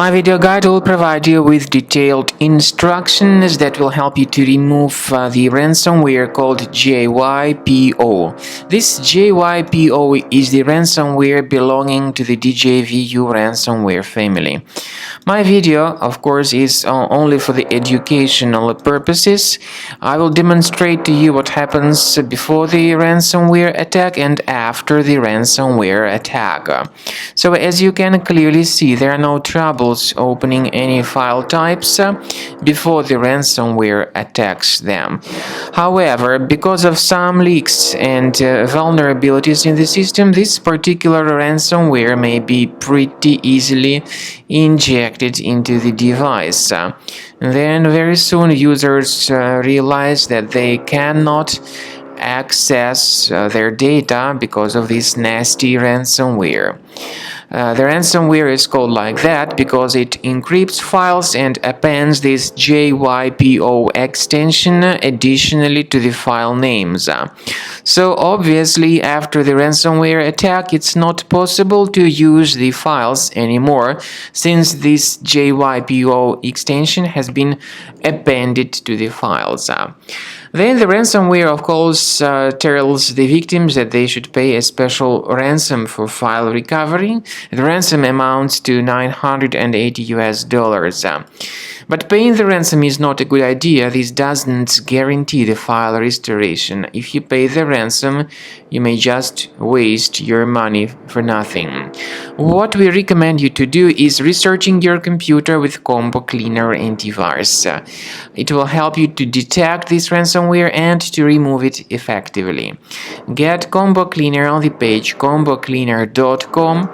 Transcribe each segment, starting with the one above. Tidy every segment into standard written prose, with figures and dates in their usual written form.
My video guide will provide you with detailed instructions that will help you to remove the ransomware called Jypo. This Jypo is the ransomware belonging to the DJVU ransomware family. My video, of course, is only for the educational purposes. I will demonstrate to you what happens before the ransomware attack and after the ransomware attack. So as you can clearly see, there are no troubles opening any file types before the ransomware attacks them. However, because of some leaks and vulnerabilities in the system, this particular ransomware may be pretty easily injected into the device. Then very soon users realize that they cannot access their data because of this nasty ransomware. The ransomware is called like that because it encrypts files and appends this Jypo extension additionally to the file names. So obviously after the ransomware attack it's not possible to use the files anymore since this Jypo extension has been appended to the files. Then the ransomware, of course, tells the victims that they should pay a special ransom for file recovery. The ransom amounts to $980. But paying the ransom is not a good idea. This doesn't guarantee the file restoration. If you pay the ransom, you may just waste your money for nothing. What we recommend you to do is researching your computer with Combo Cleaner Antivirus. It will help you to detect this ransomware and to remove it effectively. Get Combo Cleaner on the page combocleaner.com,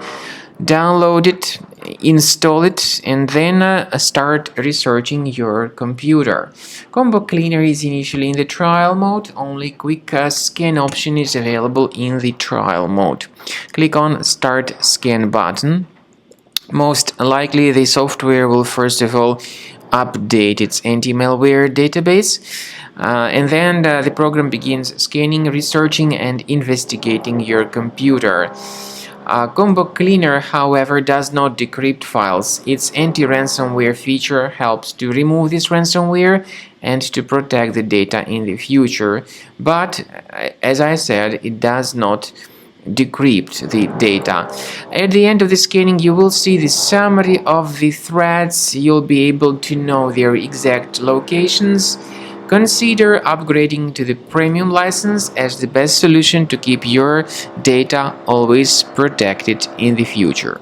download it, install it, and then start researching your computer. Combo Cleaner is initially in the trial mode. Only quick scan option is available in the trial mode. Click on Start Scan button. Most likely the software will first of all update its anti-malware database, and then the program begins scanning, researching, and investigating your computer. Combo Cleaner, however, does not decrypt files. Its anti-ransomware feature helps to remove this ransomware and to protect the data in the future, but as I said, it does not decrypt the data. At the end of the scanning, you will see the summary of the threats. You'll be able to know their exact locations. Consider upgrading to the premium license as the best solution to keep your data always protected in the future.